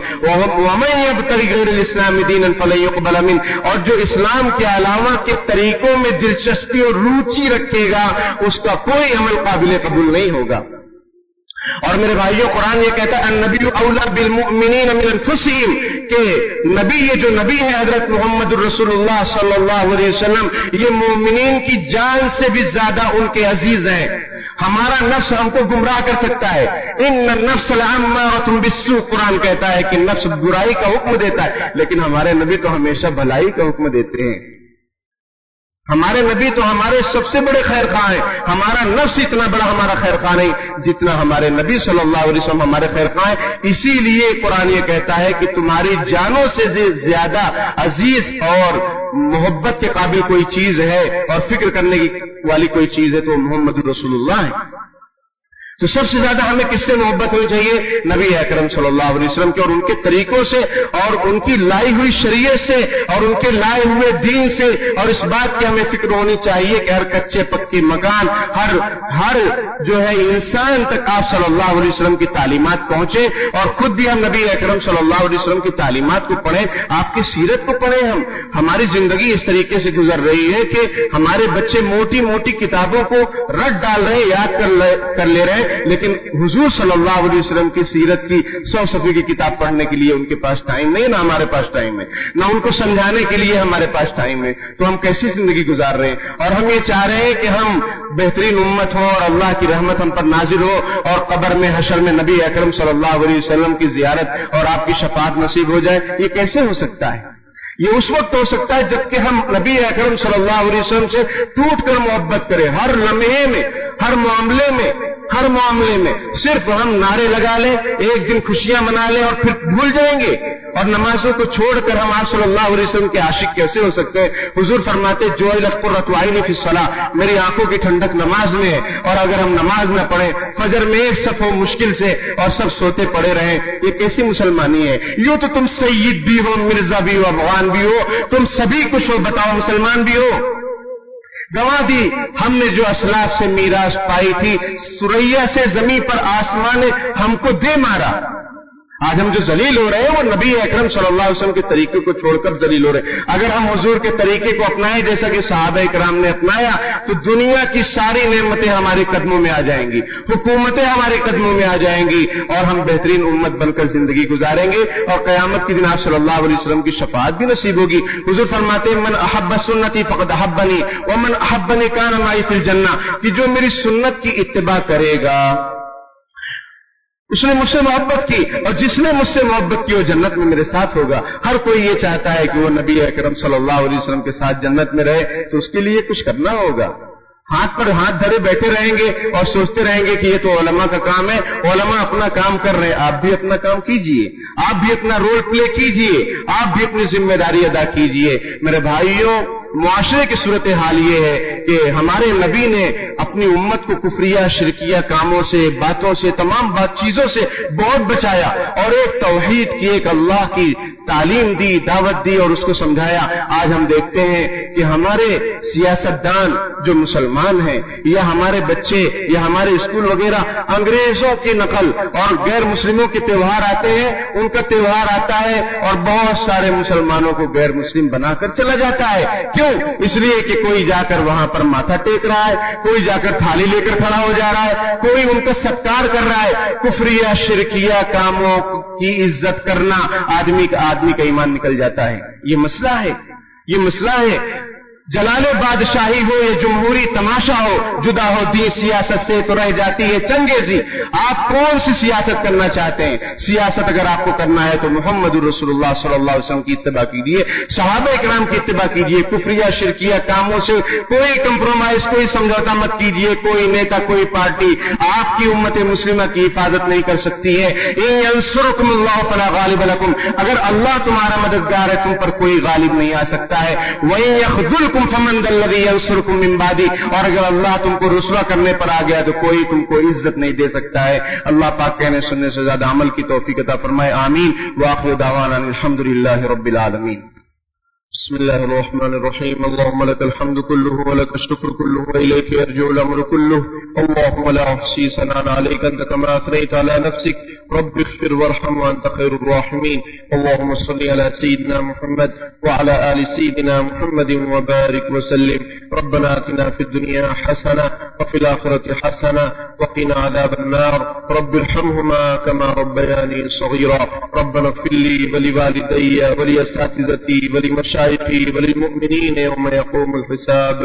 وَمَن يَبْتَغِ غَيْرَ الْإِسْلَامِ دِينًا فَلَن يُقْبَلَ مِنْهُ، اور جو اسلام کے علاوہ کے طریقوں میں دلچسپی اور روچی رکھے گا اس کا کوئی عمل قابل قبول نہیں ہوگا۔ اور میرے بھائیوں، قرآن یہ کہتا ہے النبی اولا بالمؤمنین من انفسہم، کہ نبی، یہ جو نبی ہے حضرت محمد الرسول اللہ صلی اللہ علیہ وسلم، یہ مومنین کی جان سے بھی زیادہ ان کے عزیز ہیں۔ ہمارا نفس ہم کو گمراہ کر سکتا ہے، ان النفس لامارۃ بالسوء، قرآن کہتا ہے کہ نفس برائی کا حکم دیتا ہے، لیکن ہمارے نبی تو ہمیشہ بھلائی کا حکم دیتے ہیں۔ ہمارے نبی تو ہمارے سب سے بڑے خیر خواہ ہیں، ہمارا نفس اتنا بڑا ہمارا خیر خواہ نہیں جتنا ہمارے نبی صلی اللہ علیہ وسلم ہمارے خیر خواہ ہیں۔ اسی لیے قرآن یہ کہتا ہے کہ تمہاری جانوں سے زیادہ عزیز اور محبت کے قابل کوئی چیز ہے اور فکر کرنے والی کوئی چیز ہے تو محمد رسول اللہ ہے۔ تو سب سے زیادہ ہمیں کس سے محبت ہونی چاہیے؟ نبی اکرم صلی اللہ علیہ وسلم کے، اور ان کے طریقوں سے اور ان کی لائی ہوئی شریعت سے اور ان کے لائے ہوئے دین سے، اور اس بات کی ہمیں فکر ہونی چاہیے کہ ہر کچے پکی مکان، ہر جو ہے انسان تک آپ صلی اللہ علیہ وسلم کی تعلیمات پہنچے، اور خود بھی ہم نبی اکرم صلی اللہ علیہ وسلم کی تعلیمات کو پڑھیں، آپ کی سیرت کو پڑھیں۔ ہماری زندگی اس طریقے سے گزر رہی ہے کہ ہمارے بچے موٹی موٹی کتابوں کو رٹ ڈال رہے ہیں، یاد کر لے رہے ہیں، لیکن حضور صلی اللہ علیہ وسلم کی سیرت کی 100 صفحے کی کتاب پڑھنے کے لیے ان کے پاس ٹائم نہیں، نہ ہمارے پاس ٹائم ہے، نہ ان کو سمجھانے کے لیے ہمارے پاس ٹائم ہے۔ تو ہم کیسی زندگی گزار رہے ہیں؟ اور ہم یہ چاہ رہے ہیں کہ ہم بہترین امت ہوں اور اللہ کی رحمت ہم پر نازل ہو، اور قبر میں حشر میں نبی اکرم صلی اللہ علیہ وسلم کی زیارت اور آپ کی شفاعت نصیب ہو جائے۔ یہ کیسے ہو سکتا ہے؟ یہ اس وقت ہو سکتا ہے جبکہ ہم نبی اکرم صلی اللہ علیہ وسلم سے ٹوٹ کر محبت کریں، ہر لمحے میں، ہر معاملے میں صرف ہم نعرے لگا لیں، ایک دن خوشیاں منا لیں اور پھر بھول جائیں گے، اور نمازوں کو چھوڑ کر ہم آپ صلی اللہ علیہ وسلم کے عاشق کیسے ہو سکتے ہیں؟ حضور فرماتے جعلت قرۃ عینی فی الصلاۃ، میری آنکھوں کی ٹھنڈک نماز میں ہے، اور اگر ہم نماز نہ پڑھیں، فجر میں ایک صف ہو مشکل سے اور سب سوتے پڑے رہیں، یہ کیسی مسلمانی ہے؟ یوں تو تم سید بھی ہو، مرزا بھی ہو، افغان بھی ہو، تم سبھی کچھ ہو، بتاؤ مسلمان بھی ہو؟ گواہ دی ہم نے جو اسلاف سے میراث پائی تھی، سریا سے زمین پر آسمان نے ہم کو دے مارا۔ آج ہم جو ذلیل ہو رہے ہیں وہ نبی اکرم صلی اللہ علیہ وسلم کے طریقے کو چھوڑ کر ذلیل ہو رہے ہیں۔ اگر ہم حضور کے طریقے کو اپنائیں جیسا کہ صحابہ کرام نے اپنایا تو دنیا کی ساری نعمتیں ہمارے قدموں میں آ جائیں گی، حکومتیں ہمارے قدموں میں آ جائیں گی، اور ہم بہترین امت بن کر زندگی گزاریں گے، اور قیامت کے دن آپ صلی اللہ علیہ وسلم کی شفاعت بھی نصیب ہوگی۔ حضور فرماتے ہیں من احب سنتی فقد احبنی ومن احبنی کان معی فی الجنہ، کہ جو میری سنت کی اتباع کرے گا اس نے مجھ سے محبت کی، اور جس نے مجھ سے محبت کی وہ جنت میں میرے ساتھ ہوگا۔ ہر کوئی یہ چاہتا ہے کہ وہ نبی اکرم صلی اللہ علیہ وسلم کے ساتھ جنت میں رہے، تو اس کے لیے کچھ کرنا ہوگا۔ ہاتھ پر ہاتھ دھرے بیٹھے رہیں گے اور سوچتے رہیں گے کہ یہ تو علماء کا کام ہے، علماء اپنا کام کر رہے ہیں، آپ بھی اپنا کام کیجئے، آپ بھی اپنا رول پلے کیجئے، آپ بھی اپنی ذمہ داری ادا کیجئے۔ میرے بھائیوں، معاشرے کی صورتحال یہ ہے کہ ہمارے نبی نے اپنی امت کو کفریہ شرکیہ کاموں سے باتوں سے تمام چیزوں سے بہت بچایا اور ایک توحید کی ایک اللہ کی تعلیم دی دعوت دی اور اس کو سمجھایا. آج ہم دیکھتے ہیں کہ ہمارے سیاستدان جو مسلمان ہیں یا ہمارے بچے یا ہمارے اسکول وغیرہ انگریزوں کی نقل اور غیر مسلموں کے تہوار آتے ہیں ان کا تہوار آتا ہے اور بہت سارے مسلمانوں کو غیر مسلم بنا کر چلا جاتا ہے. کیوں؟ اس لیے کہ کوئی جا کر وہاں پر ماتھا ٹیک رہا ہے, کوئی جا کر تھالی لے کر کھڑا ہو جا رہا ہے, کوئی ان کا ستکار کر رہا ہے. کفریہ شرکیہ کاموں کی عزت کرنا آدمی کا ایمان نکل جاتا ہے. یہ مسئلہ ہے, یہ مسئلہ ہے. جلال بادشاہی ہو یا جمہوری تماشا ہو, جدا ہو دین سیاست سے تو رہ جاتی ہے چنگیزی. آپ کون سی سیاست کرنا چاہتے ہیں؟ سیاست اگر آپ کو کرنا ہے تو محمد رسول اللہ صلی اللہ علیہ وسلم کی اتباع کیجیے, صحابہ کرام کی اتباع کیجیے. کفریہ شرکیہ کاموں سے کوئی کمپرومائز, کوئی سمجھوتا مت کیجیے. کوئی نیتا, کوئی پارٹی آپ کی امت مسلمہ کی حفاظت نہیں کر سکتی ہے. ان ینصرکم اللہ فلا غالب لکم, اگر اللہ تمہارا مددگار ہے تم پر کوئی غالب نہیں آ سکتا ہے. وَإِن يَخْذُلْكُمْ فمن ذا الذي ينصركم من بعدي, اور اگر اللہ تم کو رسوا کرنے پر آ گیا تو کوئی تم کو عزت نہیں دے سکتا ہے. اللہ پاک کہنے سننے سے زیادہ عمل کی توفیق عطا فرمائے. آمین. وآخر دعوانا الحمد للہ رب العالمین. بسم اللہ الرحمن الرحیم. اللهم لك الحمد كله ولك الشكر كله وإليك يرجع الأمر كله. اللهم لا أحصي ثناء عليك أنت كما أثنيت على نفسك. رب اغفر وارحم وأنت خير الراحمين. اللهم صل على سيدنا محمد وعلى آل سيدنا محمد وبارك وسلم. ربنا آتنا في الدنيا حسنة وفي الآخرة حسنة وقنا عذاب النار. رب ارحمهما كما ربياني صغيرا. ربنا اغفر لي ولوالدي ولأساتذتي ولمشايخي وللمؤمنين يوم يقوم الحساب.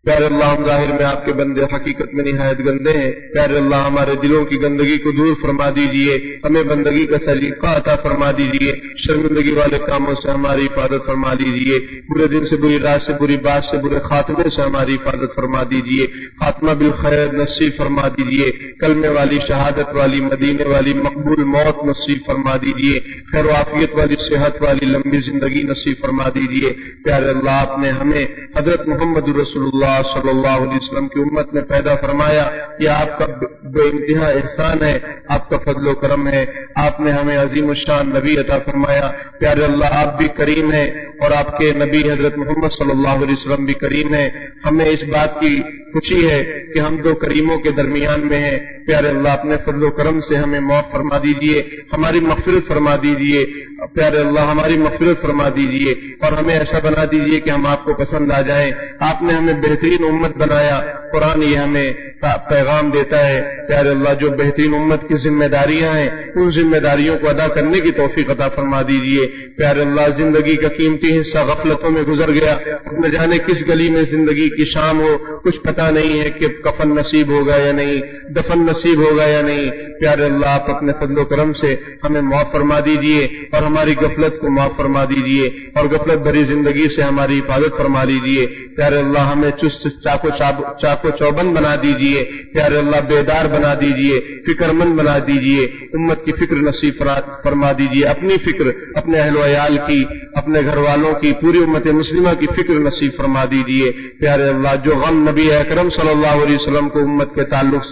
پیارے اللہ, ہم ظاہر میں آپ کے بندے, حقیقت میں نہایت گندے ہیں. پیارے اللہ, ہمارے دلوں کی گندگی کو دور فرما دیجئے, ہمیں بندگی کا سلیقہ عطا فرما دیجئے. شرمندگی والے کاموں سے ہماری حفاظت فرما دیجئے. برے دن سے, بری رات سے, بری بات سے, برے خاتمے سے ہماری حفاظت فرما دیجئے. خاتمہ بالخیر نصیب فرما دیجئے. کلمے والی, شہادت والی, مدینے والی مقبول موت نصیب فرما دیجئے. خیر و عافیت والی, صحت والی لمبی زندگی نصیب فرما دیجئے. پیارے اللہ, آپ نے ہمیں حضرت محمد رسول اللہ صلی اللہ علیہ وسلم کی امت میں پیدا فرمایا. یہ آپ کا بے انتہا احسان ہے, آپ کا فضل و کرم ہے. آپ نے ہمیں عظیم الشان نبی عطا فرمایا. پیارے اللہ, آپ بھی کریم ہیں اور آپ کے نبی حضرت محمد صلی اللہ علیہ وسلم بھی کریم ہیں. ہمیں اس بات کی خوشی ہے کہ ہم دو کریموں کے درمیان میں ہیں. پیارے اللہ, اپنے فضل و کرم سے ہمیں معاف فرما دیجئے, ہماری مغفرت فرما دیجئے. پیارے اللہ, ہماری مغفرت فرما دیجئے اور ہمیں ایسا بنا دیجئے کہ ہم آپ کو پسند آ جائیں. آپ نے ہمیں بہترین امت بنایا. قرآن یہ ہمیں پیغام دیتا ہے. پیارے اللہ, جو بہترین امت کی ذمہ داریاں ہیں ان ذمہ داریوں کو ادا کرنے کی توفیق عطا فرما دیجئے. پیارے اللہ, زندگی کا قیمتی حصہ غفلتوں میں گزر گیا. نہ جانے کس گلی میں زندگی کی شام ہو, کچھ پتہ نہیں ہے کہ کفن نصیب ہوگا یا نہیں, دفن نصیب ہوگا یا نہیں. پیارے اللہ, آپ اپنے فضل و کرم سے ہمیں معاف فرما دیجئے اور ہماری غفلت کو معاف فرما دیجئے اور غفلت بھری زندگی سے ہماری حفاظت فرما لیجئے. پیارے اللہ, ہمیں چست چاقو چوبند بنا دیجئے. پیارے اللہ, بیدار بنا دیجئے, فکر مند بنا دیجئے. امت کی فکر نصیب فرما دیجئے, اپنی فکر, اپنے اہل و عیال کی, اپنے گھر والوں کی, پوری امت مسلمہ کی فکر نصیب فرما دیجئے. پیارے اللہ, جو غم نبی اکرم صلی اللہ علیہ وسلم کو امت کے تعلق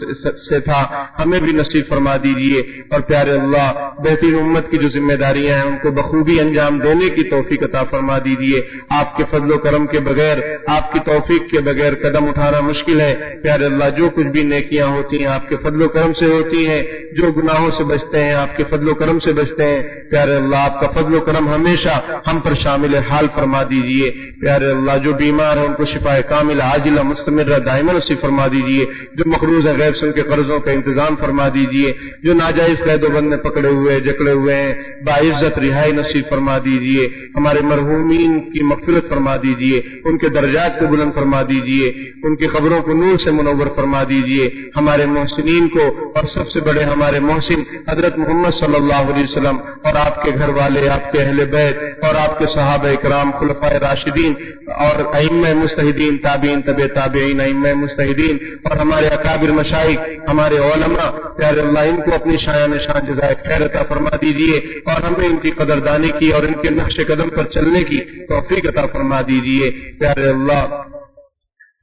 سے تھا ہمیں بھی نصیب فرما دیجئے. اور پیارے اللہ, بہترین امت کی جو ذمہ داریاں ہیں ان کو بخوبی انجام دینے کی توفیق عطا فرما دیجئے. آپ کے فضل و کرم کے بغیر, آپ کی توفیق کے بغیر قدم اٹھانا مشکل ہے. پیارے اللہ, جو کچھ بھی نیکیاں ہوتی ہیں آپ کے فضل و کرم سے ہوتی ہیں, جو گناہوں سے بچتے ہیں آپ کے فضل و کرم سے بچتے ہیں. پیارے اللہ, آپ کا فضل و کرم ہمیشہ ہم پر شامل حال فرما دیجئے. پیارے اللہ, جو بیمار ہیں ان کو شفا کامل عاجلہ مستمرہ دائمہ نصیب فرما دیجئے. جو مقروض ہے غیب سے ان کے قرضوں کا انتظام فرما دیجئے. جو ناجائز قید و بند میں پکڑے ہوئے جکڑے ہوئے ہیں باعزت رہائی نصیب فرما دیجئے. ہمارے مرحومین کی مغفرت فرما دیجئے, ان کے درجات کو بلند فرما دیجئے, ان کی قبروں کو کو نور سے منور فرما دیجئے، ہمارے محسنین کو، اور سب سے بڑے ہمارے محسن حضرت محمد صلی اللہ علیہ وسلم اور آپ کے گھر والے، آپ کے اہل بیت اور آپ کے صحابہ کرام، خلفائے راشدین اور ائمہ مجتہدین، تابعین، تبع تابعین، ائمہ مجتہدین اور ہمارے اکابر مشائخ، ہمارے علماء، پیارے اللہ ان کو اپنی شایان شان جزائے خیر عطا فرما دیجئے، اور ہمیں ان کی قدردانی کی اور ان کے نقش قدم پر چلنے کی توفیق عطا فرما دیجئے۔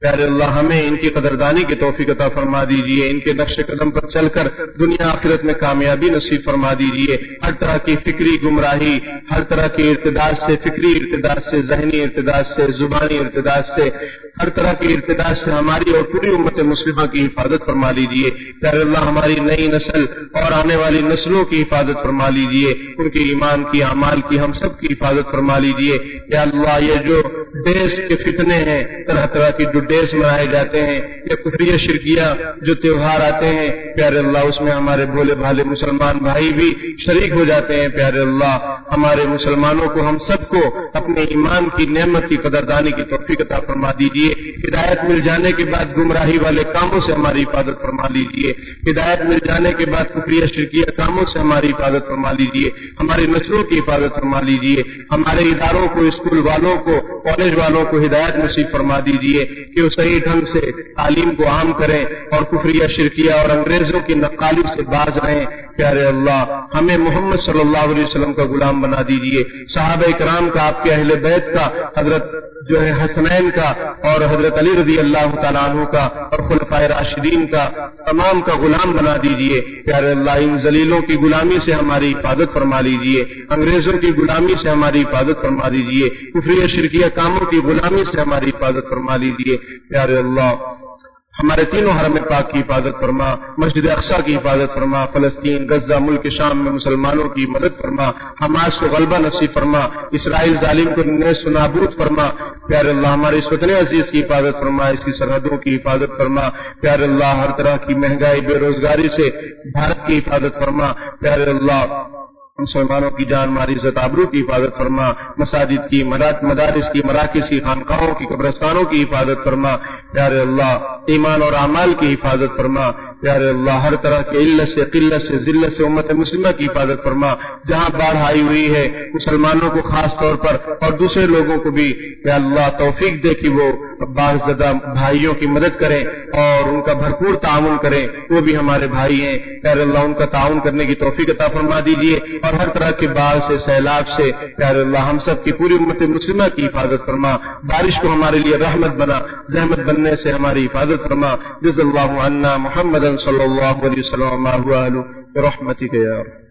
پیارے اللہ ہمیں ان کی قدردانی کی توفیق عطا فرما دیجئے، ان کے نقش قدم پر چل کر دنیا آخرت میں کامیابی نصیب فرما دیجئے۔ ہر طرح کی فکری گمراہی، ہر طرح کی ارتداد سے، فکری ارتداد سے، ذہنی ارتداد سے، زبانی ارتداد سے، ہر طرح کی ارتداد سے ہماری اور پوری امت مسلمہ کی حفاظت فرما لیجئے۔ پیارے اللہ ہماری نئی نسل اور آنے والی نسلوں کی حفاظت فرما لیجئے، ان کے ایمان کی، اعمال کی، ہم سب کی حفاظت فرما لیجئے۔ یا اللہ یہ جو دیس کے فتنے ہیں، طرح طرح کی جو دیس منائے جاتے ہیں، یہ کفریہ شرکیہ جو تہوار آتے ہیں، پیارے اللہ اس میں ہمارے بھولے بھالے مسلمان بھائی بھی شریک ہو جاتے ہیں۔ پیارے اللہ ہمارے مسلمانوں کو، ہم سب کو اپنے ایمان کی نعمت کی قدردانی کی توفیق عطا فرما دیجئے۔ ہدایت مل جانے کے بعد گمراہی والے کاموں سے ہماری حفاظت فرما لیجئے، ہدایت مل جانے کے بعد کفریہ شرکیہ کاموں سے ہماری حفاظت فرما لیجئے، ہماری نسلوں کی حفاظت فرما لیجئے، ہمارے اداروں کو، اسکول والوں کو، کالج والوں کو ہدایت نصیب فرما دیجئے کہ وہ صحیح ڈھنگ سے تعلیم کو عام کریں اور کفریہ شرکیہ اور انگریزوں کی نقالی سے باز رہیں۔ پیارے اللہ ہمیں محمد صلی اللہ علیہ وسلم کا غلام بنا دیجئے، صحابہ کرام کا، آپ کے اہل بیت کا، حضرت جو ہے حسنین کا اور حضرت علی رضی اللہ تعالیٰ عنہ کا اور خلفائے راشدین کا، تمام کا غلام بنا دیجئے۔ پیارے اللہ ان ذلیلوں کی غلامی سے ہماری حفاظت فرما لیجئے، انگریزوں کی غلامی سے ہماری حفاظت فرما لیجئے، کفریہ شرکیہ کاموں کی غلامی سے ہماری حفاظت فرما لیجئے۔ پیارے اللہ ہمارے تینوں حرم پاک کی حفاظت فرما، مسجد اقصیٰ کی حفاظت فرما، فلسطین، غزہ، ملک شام میں مسلمانوں کی مدد فرما، حماس کو غلبہ نصیب فرما، اسرائیل ظالم کو نیست و نابود فرما۔ پیارے اللہ ہمارے اس وطن عزیز کی حفاظت فرما، اس کی سرحدوں کی حفاظت فرما۔ پیارے اللہ ہر طرح کی مہنگائی، بے روزگاری سے بھارت کی حفاظت فرما۔ پیارے اللہ مسلمانوں کی جان مال عزت آبرو کی حفاظت فرما، مساجد کی، مدارس کی، مراکز کی، خانقاہوں کی، قبرستانوں کی حفاظت فرما۔ پیارے اللہ ایمان اور اعمال کی حفاظت فرما۔ پیارے اللہ ہر طرح کے علت سے، قلت سے، ذلت سے امت مسلمہ کی حفاظت فرما۔ جہاں باڑھ آئی ہوئی ہے مسلمانوں کو خاص طور پر اور دوسرے لوگوں کو بھی یا اللہ توفیق دے کہ وہ باڑھ زدہ بھائیوں کی مدد کریں اور ان کا بھرپور تعاون کریں، وہ بھی ہمارے بھائی ہیں۔ پیارے اللہ ان کا تعاون کرنے کی توفیق عطا فرما دیجیے، اور ہر طرح کے باڑھ سے، سیلاب سے پیارے اللہ ہم سب کی پوری امت مسلمہ کی حفاظت فرما۔ بارش کو ہمارے لیے رحمت بنا، زحمت بننے سے ہماری حفاظت فرما۔ جزا اللہ عنا محمد صلی اللہ علیہ وسلم برحمتک یا رب۔